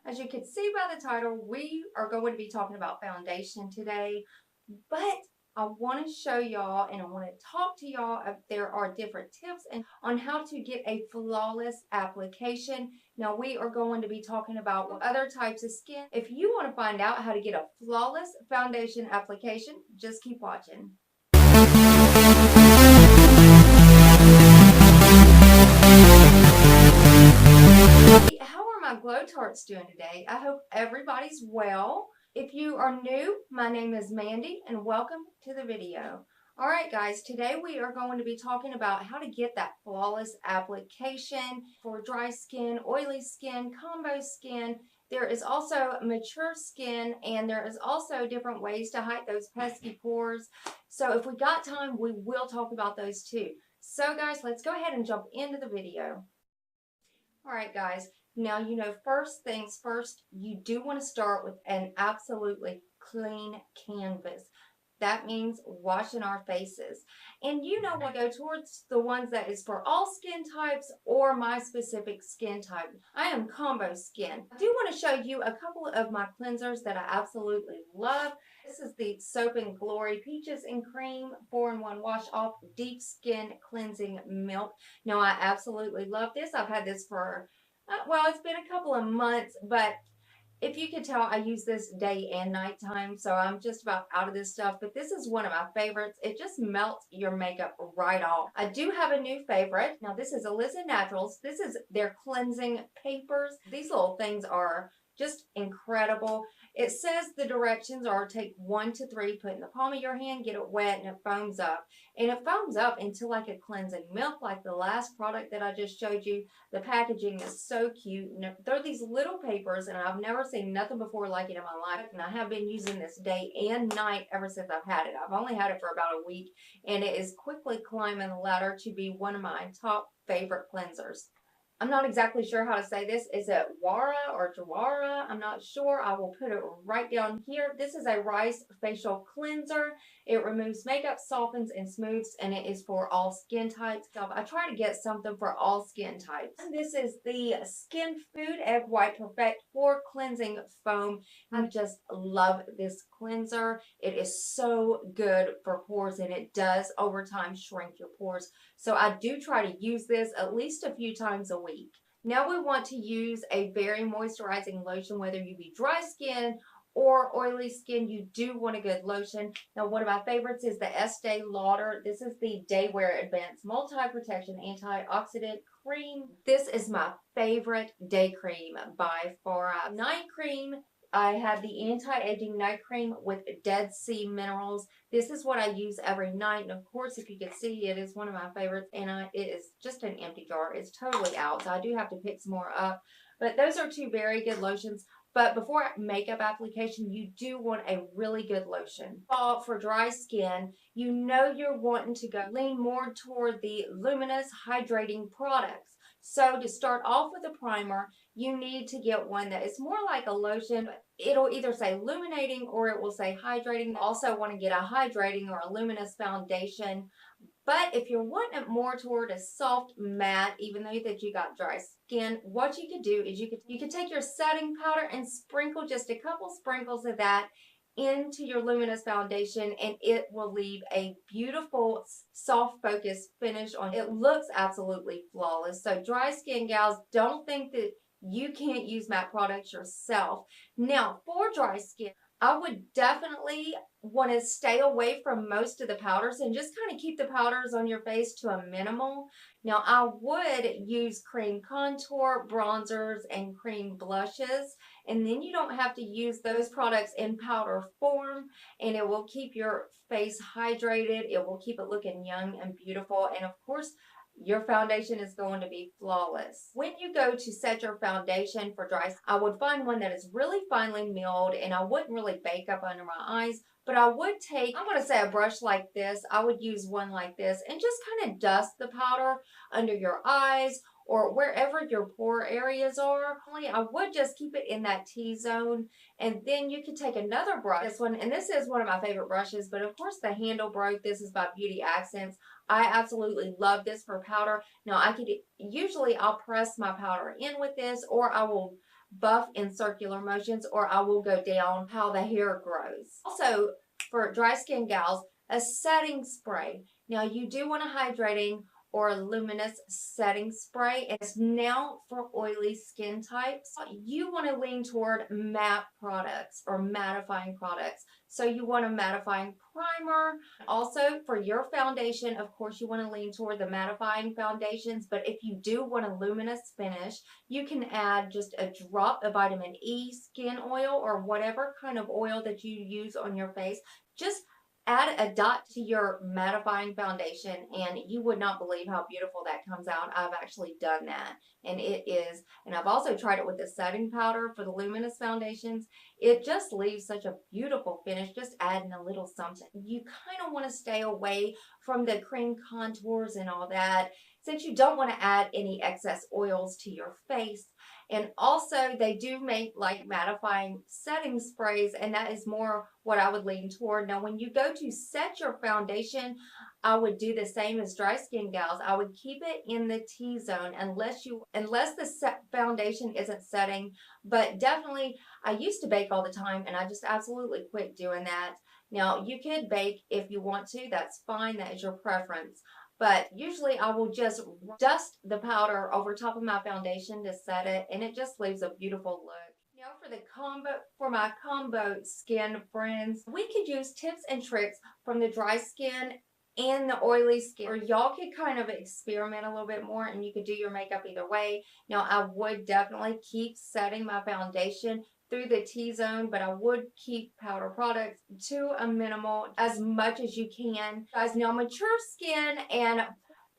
As you can see by the title, we are going to be talking about foundation today, but I want to show y'all and I want to talk to y'all if there are different tips and on how to get a flawless application. Now we are going to be talking about other types of skin. If you want to find out how to get a flawless foundation application, just keep watching. How are my Glow Tarts doing today? I hope everybody's well. If you are new, my name is Mandy and welcome to the video. Alright guys, today we are going to be talking about how to get that flawless application for dry skin, oily skin, combo skin. There is also mature skin and there is also different ways to hide those pesky pores. So if we got time, we will talk about those too. So guys, let's go ahead and jump into the video. Alright guys, now first things first, you do want to start with an absolutely clean canvas. That means washing our faces. And we'll go towards the ones that is for all skin types or my specific skin type. I am combo skin. I do want to show you a couple of my cleansers that I absolutely love. This is the Soap and Glory Peaches and Cream 4-in-1 Wash Off Deep Skin Cleansing Milk. Now I absolutely love this. I've had this for, well, it's been a couple of months, but if you can tell, I use this day and night time, so I'm just about out of this stuff, but this is one of my favorites. It just melts your makeup right off. I do have a new favorite. Now, this is Alyssa Naturals. This is their cleansing papers. These little things are just incredible. It says the directions are take 1 to 3, put in the palm of your hand, get it wet, and it foams up. And it foams up into like a cleansing milk, like the last product that I just showed you. The packaging is so cute. They're these little papers, and I've never seen nothing before like it in my life. And I have been using this day and night ever since I've had it. I've only had it for about a week, and it is quickly climbing the ladder to be one of my top favorite cleansers. I'm not exactly sure how to say this. Is it Wara or Jawara? I'm not sure. I will put it right down here. This is a rice facial cleanser. It removes makeup, softens, and smooths, and it is for all skin types. So I try to get something for all skin types. And this is the Skin Food Egg White Perfect Pore Cleansing Foam. I just love this cleanser. It is so good for pores, and it does over time shrink your pores. So I do try to use this at least a few times a week. Now we want to use a very moisturizing lotion, whether you be dry skin or oily skin, you do want a good lotion. Now one of my favorites is the Estee Lauder. This is the Day Wear Advanced Multi-Protection Antioxidant Cream. This is my favorite day cream by far. Night cream, I have the anti-aging night cream with Dead Sea minerals. This is what I use every night. And of course, if you can see, it is one of my favorites. And it is just an empty jar. It's totally out. So I do have to pick some more up. But those are two very good lotions. But before makeup application, you do want a really good lotion. For dry skin, you're wanting to lean more toward the luminous hydrating products. So to start off with a primer, you need to get one that is more like a lotion. It'll either say illuminating or it will say hydrating. You also want to get a hydrating or a luminous foundation. But if you're wanting it more toward a soft matte, even though that you got dry skin, what you could do is you could take your setting powder and sprinkle just a couple sprinkles of that into your luminous foundation, and it will leave a beautiful soft focus finish on it. It looks absolutely flawless. So dry skin gals, don't think that you can't use matte products yourself. Now for dry skin, I would definitely want to stay away from most of the powders and just kind of keep the powders on your face to a minimal. Now, I would use cream contour, bronzers, and cream blushes, and then you don't have to use those products in powder form, and it will keep your face hydrated. It will keep it looking young and beautiful, and of course, your foundation is going to be flawless. When you go to set your foundation for dry, I would find one that is really finely milled, and I wouldn't really bake up under my eyes, but I would take, I'm going to say a brush like this. I would use one like this and just kind of dust the powder under your eyes or wherever your pore areas are. I would just keep it in that T-zone, and then you could take another brush, this one, and this is one of my favorite brushes, but of course the handle broke. This is by Beauty Accents. I absolutely love this for powder. Now usually I'll press my powder in with this, or I will buff in circular motions, or I will go down how the hair grows. Also, for dry skin gals, a setting spray. Now, you do want a hydrating or a luminous setting spray. It's now for oily skin types. You want to lean toward matte products or mattifying products. So you want a mattifying primer. Also, for your foundation, of course, you want to lean toward the mattifying foundations. But if you do want a luminous finish, you can add just a drop of vitamin E skin oil or whatever kind of oil that you use on your face. Just add a dot to your mattifying foundation and you would not believe how beautiful that comes out. I've actually done that and it is, and I've also tried it with the setting powder for the luminous foundations. It just leaves such a beautiful finish, just adding a little something. You kind of want to stay away from the cream contours and all that, since you don't want to add any excess oils to your face. And also they do make like mattifying setting sprays, and that is more what I would lean toward. Now, when you go to set your foundation, I would do the same as dry skin gals. I would keep it in the T-zone unless the foundation isn't setting. But definitely, I used to bake all the time and I just absolutely quit doing that. Now, you could bake if you want to, that's fine, that is your preference. But usually I will just dust the powder over top of my foundation to set it, and it just leaves a beautiful look. Now for my combo skin friends, we could use tips and tricks from the dry skin and the oily skin, or y'all could kind of experiment a little bit more and you could do your makeup either way. Now, I would definitely keep setting my foundation through the T-zone, but I would keep powder products to a minimal as much as you can. Guys, now mature skin and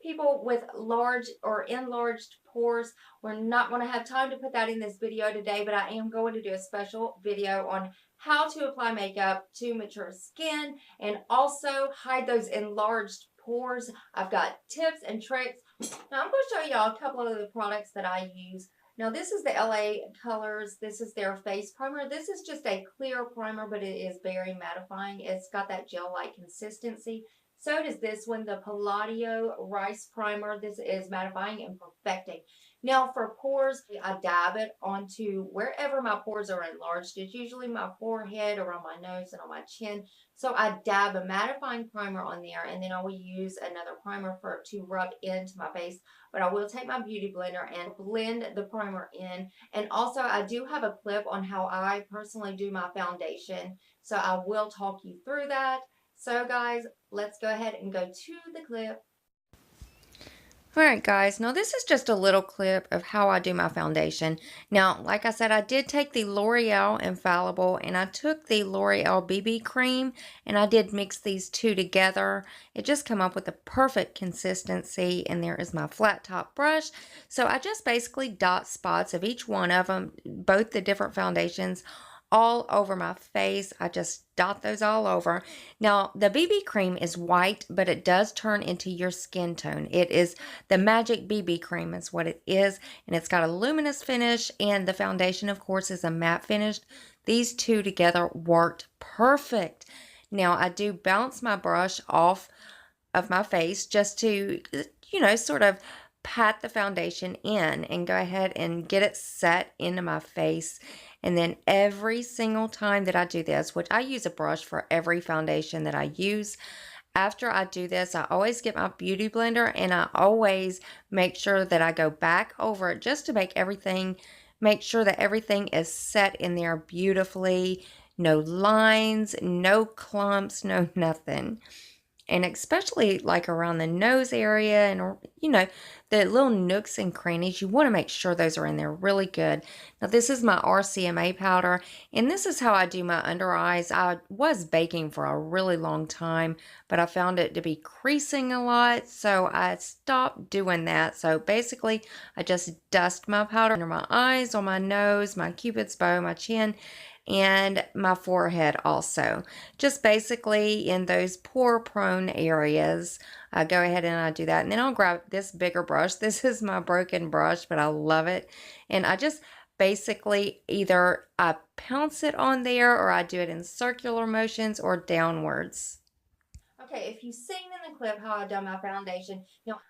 people with large or enlarged pores, we're not going to have time to put that in this video today, but I am going to do a special video on how to apply makeup to mature skin and also hide those enlarged pores. I've got tips and tricks. Now I'm going to show y'all a couple of the products that I use. Now, this is the LA Colors. This is their face primer. This is just a clear primer, but it is very mattifying. It's got that gel-like consistency. So does this one, the Palladio Rice Primer. This is mattifying and perfecting. Now, for pores, I dab it onto wherever my pores are enlarged. It's usually my forehead, around my nose, and on my chin. So I dab a mattifying primer on there, and then I will use another primer to rub into my face. But I will take my beauty blender and blend the primer in. And also, I do have a clip on how I personally do my foundation. So I will talk you through that. So guys, let's go ahead and go to the clip. Alright guys, now this is just a little clip of how I do my foundation. Now, like I said, I did take the L'Oreal Infallible and I took the L'Oreal BB Cream and I did mix these two together. It just came up with the perfect consistency, and there is my flat top brush. So I just basically dot spots of each one of them, both the different foundations, all over my face. I just dot those all over. Now, the BB cream is white, but it does turn into your skin tone. It is the Magic BB cream is what it is, and it's got a luminous finish, and the foundation, of course, is a matte finish. These two together worked perfect. Now, I do bounce my brush off of my face just to, sort of pat the foundation in and go ahead and get it set into my face. And then every single time that I do this, which I use a brush for every foundation that I use, after I do this, I always get my beauty blender and I always make sure that I go back over it just to make sure that everything is set in there beautifully. No lines, no clumps, no nothing. And especially like around the nose area and, the little nooks and crannies, you want to make sure those are in there really good. Now, this is my RCMA powder, and this is how I do my under eyes. I was baking for a really long time, but I found it to be creasing a lot, so I stopped doing that. So basically, I just dust my powder under my eyes, on my nose, my cupid's bow, my chin, and my forehead also. Just basically in those pore prone areas. I go ahead and I do that. And then I'll grab this bigger brush. This is my broken brush, but I love it. And I just basically either I pounce it on there or I do it in circular motions or downwards. Okay, if you've seen in the clip how I done my foundation,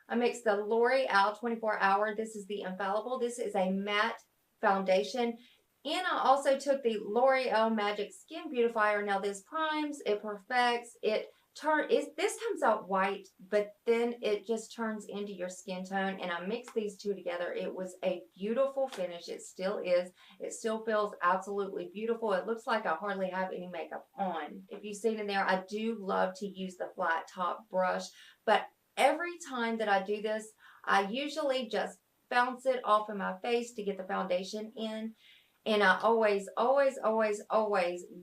I mixed the L'Oreal 24 Hour. This is the Infallible. This is a matte foundation. And I also took the L'Oreal Magic Skin Beautifier. Now this primes, it perfects, this comes out white, but then it just turns into your skin tone, and I mixed these two together. It was a beautiful finish. It still is. It still feels absolutely beautiful. It looks like I hardly have any makeup on. If you've seen in there, I do love to use the flat top brush, but every time that I do this, I usually just bounce it off of my face to get the foundation in. And I always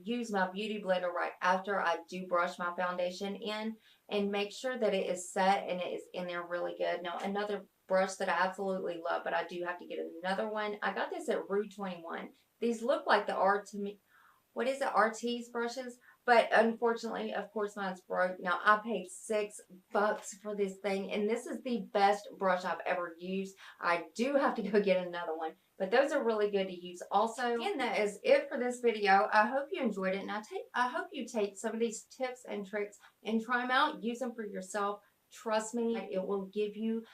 use my beauty blender right after I do brush my foundation in and make sure that it is set and it is in there really good. Now, another brush that I absolutely love, but I do have to get another one. I got this at Rue 21. These look like the RT's brushes, but unfortunately, of course, mine's broke. Now, I paid $6 for this thing, and this is the best brush I've ever used. I do have to go get another one, but those are really good to use also. And that is it for this video. I hope you enjoyed it, and I hope you take some of these tips and tricks and try them out. Use them for yourself. Trust me, it will give you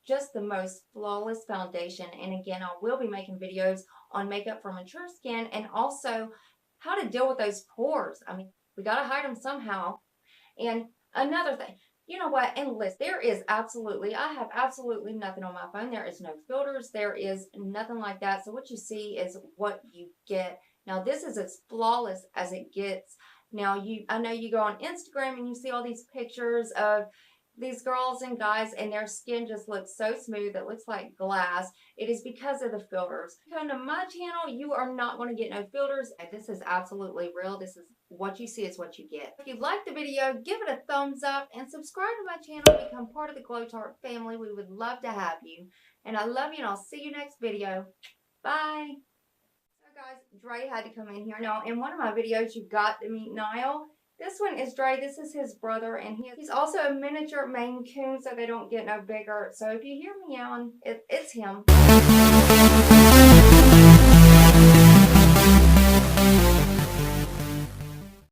just the most flawless foundation. And again, I will be making videos on makeup for mature skin and also how to deal with those pores. I mean, we got to hide them somehow. And another thing, you know what? And listen, I have absolutely nothing on my phone. There is no filters. There is nothing like that. So what you see is what you get. Now, this is as flawless as it gets. Now, I know you go on Instagram and you see all these pictures of these girls and guys, and their skin just looks so smooth. It looks like glass. It is because of the filters. Come to my channel, you are not going to get no filters. This is absolutely real. This is what you see is what you get. If you liked the video, give it a thumbs up and subscribe to my channel and become part of the Glow Tart family. We would love to have you. And I love you, and I'll see you next video. Bye. So guys, Dre had to come in here. Now, in one of my videos, you got to meet Niall. This one is Dre. This is his brother, and he's also a miniature Maine Coon, so they don't get no bigger. So if you hear meowing, it's him.